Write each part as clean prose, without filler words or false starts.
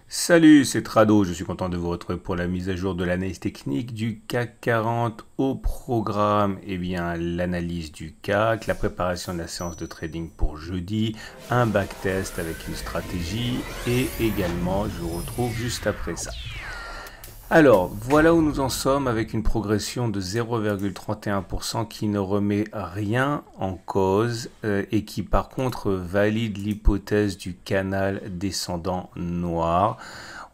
Salut, c'est Trado, je suis content de vous retrouver pour la mise à jour de l'analyse technique du CAC 40 au programme. Eh bien, l'analyse du CAC, la préparation de la séance de trading pour jeudi, un backtest avec une stratégie et également, je vous retrouve juste après ça. Alors, voilà où nous en sommes avec une progression de 0,31% qui ne remet rien en cause et qui par contre valide l'hypothèse du canal descendant noir.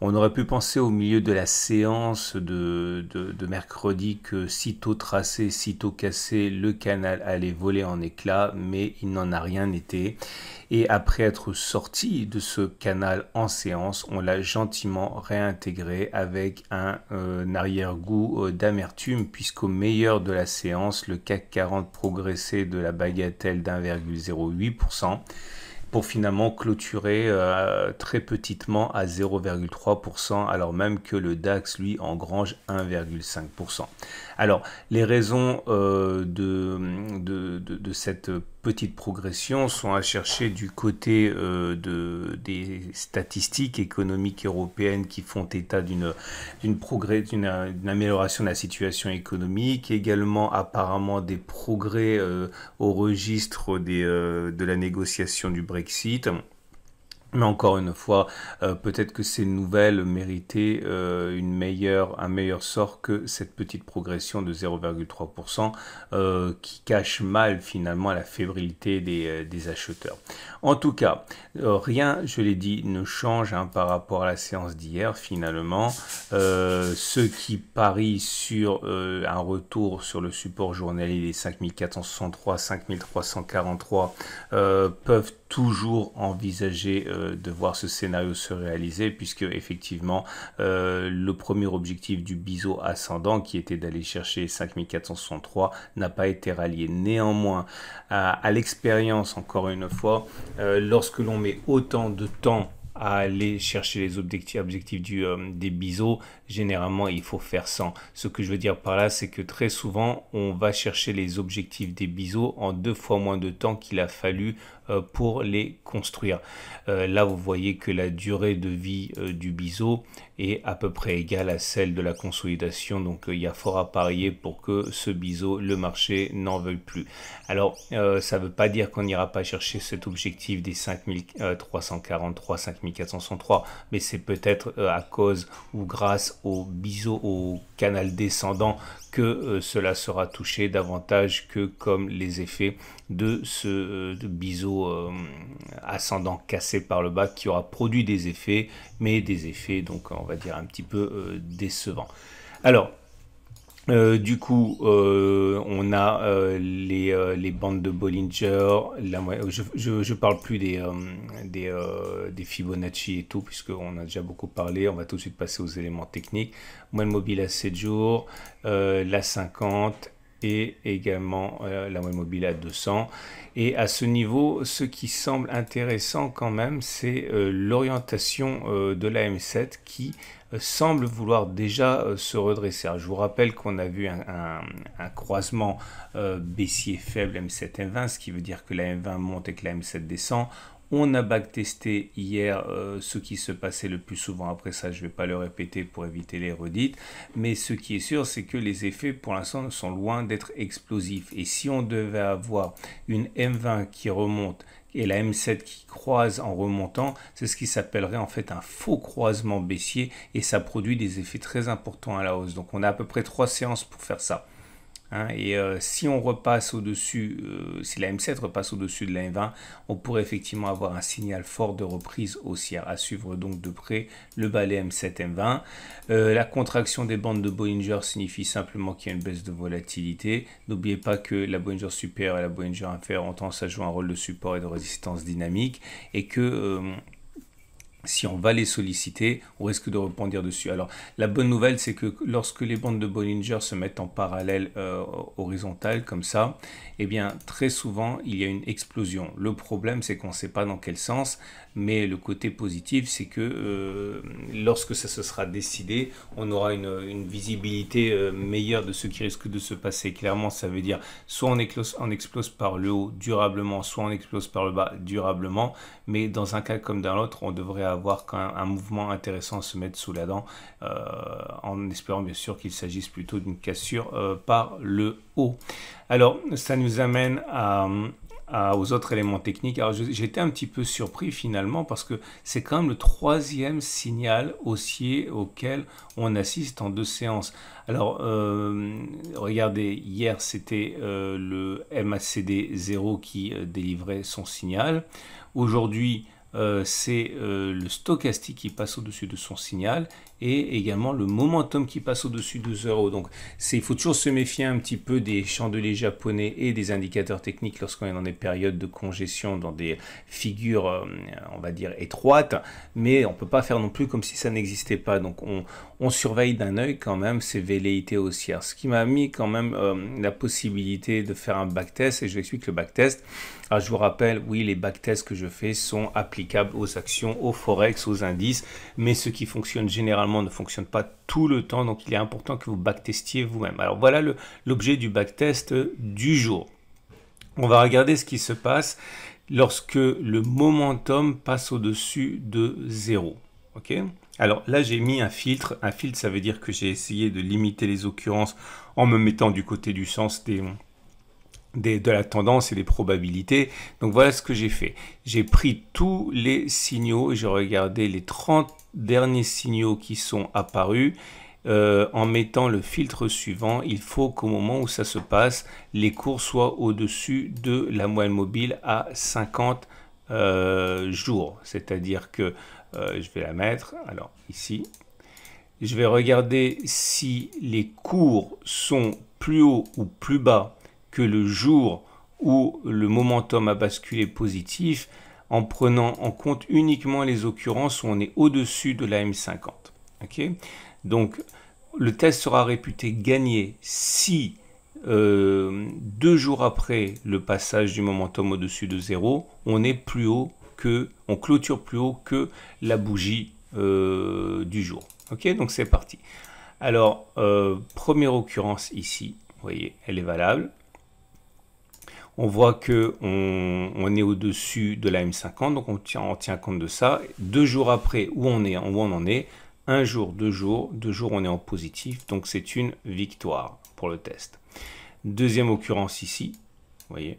On aurait pu penser au milieu de la séance de mercredi que sitôt tracé, sitôt cassé, le canal allait voler en éclats, mais il n'en a rien été. Et après être sorti de ce canal en séance, on l'a gentiment réintégré avec un arrière-goût d'amertume, puisqu'au meilleur de la séance, le CAC 40 progressait de la bagatelle d'1,08% pour finalement clôturer très petitement à 0,3%, alors même que le DAX, lui, engrange 1,5%. Alors, les raisons de cette petite progression sont à chercher du côté des statistiques économiques européennes qui font état d'une amélioration de la situation économique, également apparemment des progrès au registre de la négociation du Brexit. Mais encore une fois, peut-être que ces nouvelles méritaient un meilleur sort que cette petite progression de 0,3% qui cache mal finalement la fébrilité des acheteurs. En tout cas, rien, je l'ai dit, ne change par rapport à la séance d'hier finalement. Ceux qui parient sur un retour sur le support journalier des 5463, 5343 peuvent toujours envisager de voir ce scénario se réaliser puisque effectivement le premier objectif du biseau ascendant qui était d'aller chercher 5463 n'a pas été rallié. Néanmoins, à l'expérience encore une fois, lorsque l'on met autant de temps à aller chercher les objectifs des biseaux, généralement il faut faire 100. Ce que je veux dire par là, c'est que très souvent on va chercher les objectifs des biseaux en 2 fois moins de temps qu'il a fallu pour les construire. Là vous voyez que la durée de vie du biseau est à peu près égale à celle de la consolidation, donc il y a fort à parier pour que ce biseau, le marché n'en veuille plus. Alors ça ne veut pas dire qu'on n'ira pas chercher cet objectif des 5343, 5463, mais c'est peut-être à cause ou grâce au biseau, au canal descendant que cela sera touché davantage que comme les effets de ce biseau ascendant cassé par le bas qui aura produit des effets, mais des effets donc on va dire un petit peu décevants. Alors du coup, on a les bandes de Bollinger. Je parle plus des Fibonacci et tout, puisqu'on a déjà beaucoup parlé. On va tout de suite passer aux éléments techniques. Moyenne mobile à 7 jours, la 50 et également la moyenne mobile à 200. Et à ce niveau, ce qui semble intéressant quand même, c'est l'orientation de la M7 qui semble vouloir déjà se redresser. Alors, je vous rappelle qu'on a vu un croisement baissier faible M7-M20, ce qui veut dire que la M20 monte et que la M7 descend. On a backtesté hier ce qui se passait le plus souvent. Après ça, je ne vais pas le répéter pour éviter les redites. Mais ce qui est sûr, c'est que les effets, pour l'instant, sont loin d'être explosifs. Et si on devait avoir une M20 qui remonte et la M7 qui croise en remontant, c'est ce qui s'appellerait en fait un faux croisement baissier. Et ça produit des effets très importants à la hausse. Donc on a à peu près 3 séances pour faire ça. Et si on repasse au-dessus, si la M7 repasse au-dessus de la M20, on pourrait effectivement avoir un signal fort de reprise haussière. À suivre donc de près le balai M7-M20. La contraction des bandes de Bollinger signifie simplement qu'il y a une baisse de volatilité. N'oubliez pas que la Bollinger supérieure et la Bollinger inférieure ont tendance à jouer un rôle de support et de résistance dynamique et que si on va les solliciter, on risque de rebondir dessus. Alors, la bonne nouvelle, c'est que lorsque les bandes de Bollinger se mettent en parallèle horizontale, comme ça, eh bien, très souvent, il y a une explosion. Le problème, c'est qu'on ne sait pas dans quel sens, mais le côté positif, c'est que lorsque ça se sera décidé, on aura une visibilité meilleure de ce qui risque de se passer. Clairement, ça veut dire soit on explose par le haut durablement, soit on explose par le bas durablement, mais dans un cas comme dans l'autre, on devrait va avoir quand même un mouvement intéressant à se mettre sous la dent, en espérant bien sûr qu'il s'agisse plutôt d'une cassure par le haut. Alors, ça nous amène aux autres éléments techniques. Alors, j'étais un petit peu surpris finalement parce que c'est quand même le troisième signal haussier auquel on assiste en 2 séances. Alors, regardez, hier c'était le MACD 0 qui délivrait son signal. Aujourd'hui, c'est le stochastique qui passe au-dessus de son signal et également le momentum qui passe au-dessus de 0. Donc, il faut toujours se méfier un petit peu des chandeliers japonais et des indicateurs techniques lorsqu'on est dans des périodes de congestion, dans des figures, on va dire, étroites, mais on ne peut pas faire non plus comme si ça n'existait pas. Donc, on surveille d'un œil quand même ces velléités haussières. Ce qui m'a mis quand même la possibilité de faire un backtest, et je vous explique le backtest. Alors, je vous rappelle, oui, les backtests que je fais sont applicables aux actions, aux forex, aux indices, mais ce qui fonctionne généralement ne fonctionne pas tout le temps, donc il est important que vous backtestiez vous-même. Alors voilà l'objet du backtest du jour. On va regarder ce qui se passe lorsque le momentum passe au-dessus de 0. Ok ? Alors là, j'ai mis un filtre. Un filtre, ça veut dire que j'ai essayé de limiter les occurrences en me mettant du côté du sens de la tendance et des probabilités. Donc voilà ce que j'ai fait. J'ai pris tous les signaux et j'ai regardé les 30 derniers signaux qui sont apparus. En mettant le filtre suivant, il faut qu'au moment où ça se passe, les cours soient au-dessus de la moyenne mobile à 50 jours. C'est-à-dire que je vais la mettre, alors ici, je vais regarder si les cours sont plus hauts ou plus bas que le jour où le momentum a basculé positif, en prenant en compte uniquement les occurrences où on est au-dessus de la M50. Okay ? Donc, le test sera réputé gagné si 2 jours après le passage du momentum au-dessus de 0, on clôture plus haut que la bougie du jour. Ok, donc c'est parti. Alors, première occurrence ici, vous voyez, elle est valable. On voit que on est au-dessus de la M50, donc on tient compte de ça. 2 jours après, où on en est, 1 jour, 2 jours, 2 jours, on est en positif, donc c'est une victoire pour le test. Deuxième occurrence ici, vous voyez,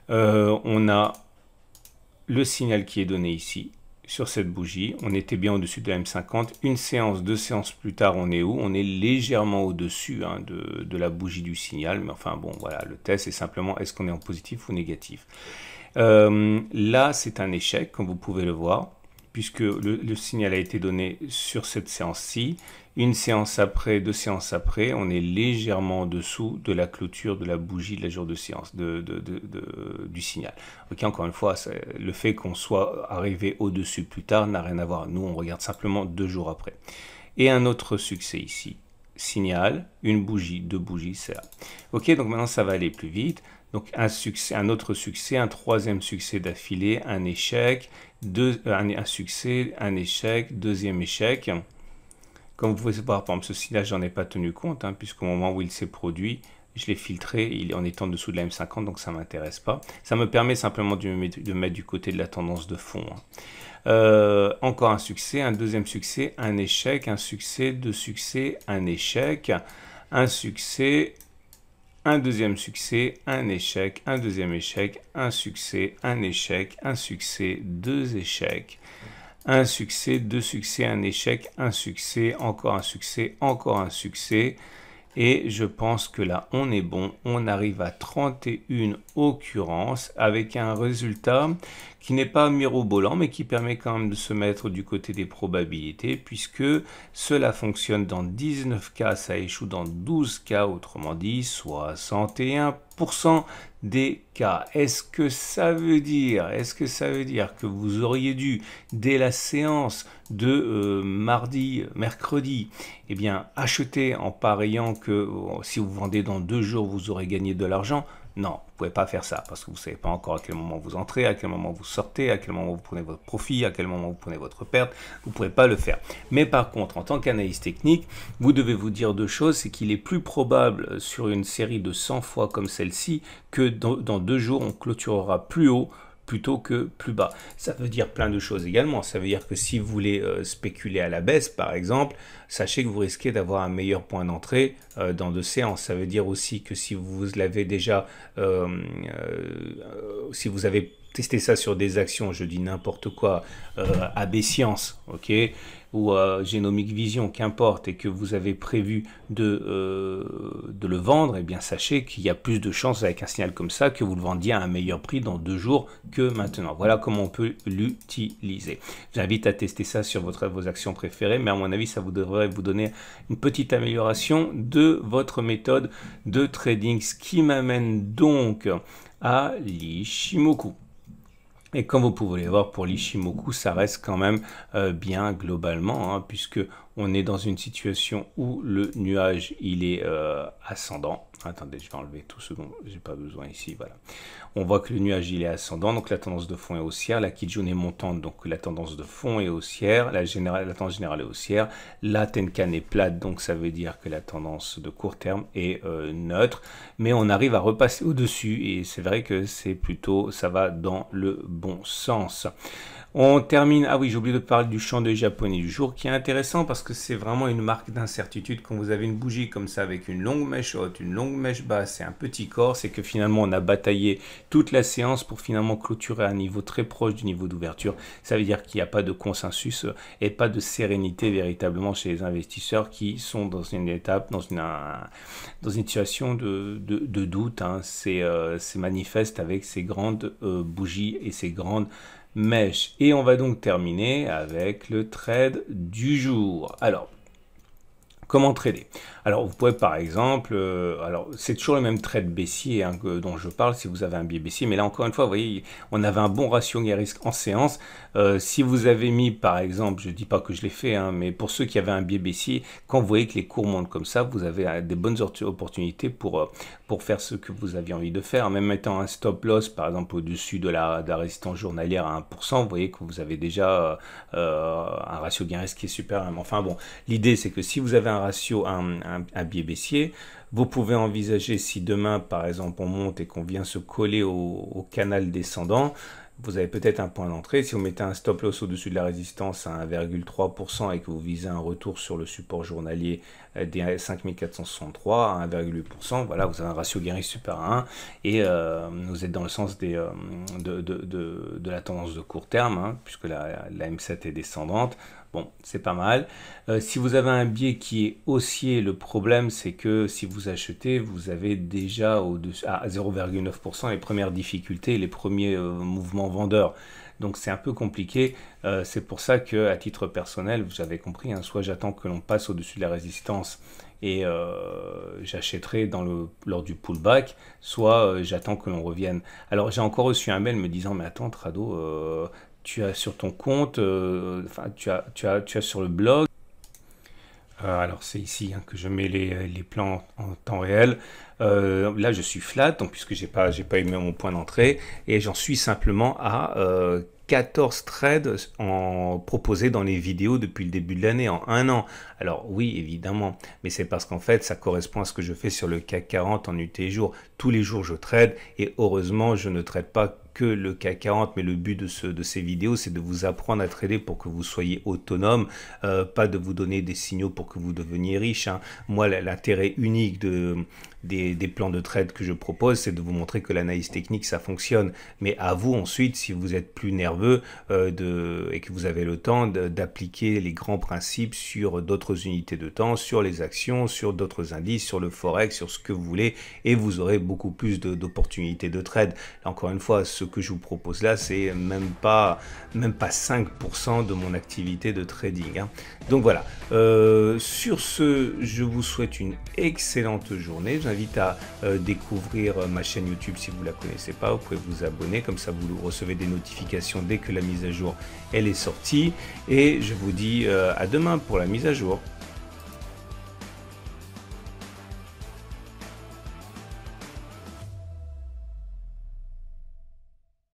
on a le signal qui est donné ici, sur cette bougie, on était bien au-dessus de la M50, une séance, 2 séances plus tard, on est où? On est légèrement au-dessus de la bougie du signal, mais enfin bon, voilà, le test est simplement est-ce qu'on est en positif ou négatif. Là, c'est un échec, comme vous pouvez le voir, puisque le signal a été donné sur cette séance-ci. Une séance après, 2 séances après, on est légèrement en dessous de la clôture de la bougie de la jour de séance, du signal. Ok, encore une fois, le fait qu'on soit arrivé au-dessus plus tard n'a rien à voir. Nous, on regarde simplement 2 jours après. Et un autre succès ici. Signal, une bougie, 2 bougies, c'est là. Ok, donc maintenant, ça va aller plus vite. Donc un autre succès, un troisième succès d'affilée, un échec, un succès, un échec, deuxième échec. Comme vous pouvez voir, par exemple, ce signal, j'en ai pas tenu compte, puisqu'au moment où il s'est produit, je l'ai filtré en étant en dessous de la M50, donc ça ne m'intéresse pas. Ça me permet simplement de me mettre du côté de la tendance de fond. Encore un succès, un deuxième succès, un échec, un succès, 2 succès, un échec, un succès, un deuxième succès, un échec, un deuxième échec, un succès, un échec, un succès, 2 échecs, un succès, 2 succès, un échec, un succès, encore un succès, encore un succès. Et je pense que là, on est bon. On arrive à 31 occurrences avec un résultat qui n'est pas mirobolant, mais qui permet quand même de se mettre du côté des probabilités, puisque cela fonctionne dans 19 cas, ça échoue dans 12 cas, autrement dit 61% des cas. Est-ce que ça veut dire que vous auriez dû, dès la séance de mercredi, eh bien, acheter en pariant que si vous vendez dans 2 jours, vous aurez gagné de l'argent? Non, vous ne pouvez pas faire ça parce que vous ne savez pas encore à quel moment vous entrez, à quel moment vous sortez, à quel moment vous prenez votre profit, à quel moment vous prenez votre perte. Vous ne pouvez pas le faire. Mais par contre, en tant qu'analyste technique, vous devez vous dire 2 choses. C'est qu'il est plus probable sur une série de 100 fois comme celle-ci que dans 2 jours, on clôturera plus haut plutôt que plus bas. Ça veut dire plein de choses également. Ça veut dire que si vous voulez spéculer à la baisse, par exemple, sachez que vous risquez d'avoir un meilleur point d'entrée dans 2 séances. Ça veut dire aussi que si vous l'avez déjà, si vous avez testé ça sur des actions, je dis n'importe quoi, AB Science, ok, ou Genomic Vision, qu'importe, et que vous avez prévu de le vendre, eh bien sachez qu'il y a plus de chances avec un signal comme ça que vous le vendiez à un meilleur prix dans 2 jours que maintenant. Voilà comment on peut l'utiliser. J'invite à tester ça sur vos actions préférées, mais à mon avis, ça vous devrait vous donner une petite amélioration de votre méthode de trading, ce qui m'amène donc à l'Ichimoku. Et comme vous pouvez le voir, pour l'Ichimoku, ça reste quand même bien globalement, hein, puisque on est dans une situation où le nuage, il est ascendant. Attendez, je vais enlever tout ce dont j'ai pas besoin ici, voilà. On voit que le nuage, il est ascendant, donc la tendance de fond est haussière, la Kijun est montante, donc la tendance de fond est haussière, la tendance générale est haussière, la Tenkan est plate, donc ça veut dire que la tendance de court terme est neutre, mais on arrive à repasser au-dessus, et c'est vrai que c'est plutôt, ça va dans le bon sens. On termine, ah oui, j'ai oublié de parler du chandelier japonais du jour, qui est intéressant parce que c'est vraiment une marque d'incertitude. Quand vous avez une bougie comme ça avec une longue mèche haute, une longue mèche basse et un petit corps, c'est que finalement on a bataillé toute la séance pour finalement clôturer à un niveau très proche du niveau d'ouverture. Ça veut dire qu'il n'y a pas de consensus et pas de sérénité véritablement chez les investisseurs qui sont dans une étape, dans une situation de doute. Hein. C'est manifeste avec ces grandes bougies et ces grandes mèche. Et on va donc terminer avec le trade du jour. Alors, comment trader? Alors, vous pouvez par exemple, alors c'est toujours le même trade baissier hein, dont je parle si vous avez un biais baissier, mais là encore une fois, vous voyez, on avait un bon ratio gain-risque en séance. Si vous avez mis par exemple, je ne dis pas que je l'ai fait, hein, mais pour ceux qui avaient un biais baissier, quand vous voyez que les cours montent comme ça, vous avez des bonnes opportunités pour faire ce que vous aviez envie de faire. Même mettant un stop loss, par exemple, au-dessus de la résistance journalière à 1%, vous voyez que vous avez déjà un ratio gain-risque qui est super. Enfin bon, l'idée c'est que si vous avez un ratio, un biais baissier, vous pouvez envisager si demain par exemple on monte et qu'on vient se coller au canal descendant, vous avez peut-être un point d'entrée. Si vous mettez un stop loss au-dessus de la résistance à 1,3% et que vous visez un retour sur le support journalier des 5463 à 1,8%, voilà, vous avez un ratio gain-risque super à 1 et vous êtes dans le sens de la tendance de court terme, hein, puisque la M7 est descendante. Bon, c'est pas mal. Si vous avez un biais qui est haussier, le problème c'est que si vous achetez, vous avez déjà à 0,9% les premières difficultés, les premiers mouvements vendeurs. Donc c'est un peu compliqué. C'est pour ça que à titre personnel, vous avez compris, hein, soit j'attends que l'on passe au-dessus de la résistance et j'achèterai lors du pullback, soit j'attends que l'on revienne. Alors j'ai encore reçu un mail me disant mais attends Trado, tu as sur ton compte, tu as sur le blog. Alors c'est ici hein, que je mets les plans en temps réel. Là je suis flat, donc puisque j'ai pas eu mon point d'entrée, et j'en suis simplement à 14 trades proposés dans les vidéos depuis le début de l'année, en un an. Alors oui, évidemment, mais c'est parce qu'en fait, ça correspond à ce que je fais sur le CAC 40 en UT jour. Tous les jours, je trade, et heureusement, je ne trade pas que le CAC 40, mais le but de ces vidéos, c'est de vous apprendre à trader pour que vous soyez autonome, pas de vous donner des signaux pour que vous deveniez riche. Hein. Moi, l'intérêt unique des plans de trade que je propose, c'est de vous montrer que l'analyse technique, ça fonctionne. Mais à vous ensuite, si vous êtes plus nerveux et que vous avez le temps d'appliquer les grands principes sur d'autres unités de temps, sur les actions, sur d'autres indices, sur le forex, sur ce que vous voulez, et vous aurez beaucoup plus d'opportunités de trade. Là, encore une fois, ce que je vous propose là, c'est même pas 5% de mon activité de trading. Hein. Donc voilà, sur ce, je vous souhaite une excellente journée. J'invite à découvrir ma chaîne YouTube si vous ne la connaissez pas. Vous pouvez vous abonner, comme ça vous recevez des notifications dès que la mise à jour elle est sortie. Et je vous dis à demain pour la mise à jour.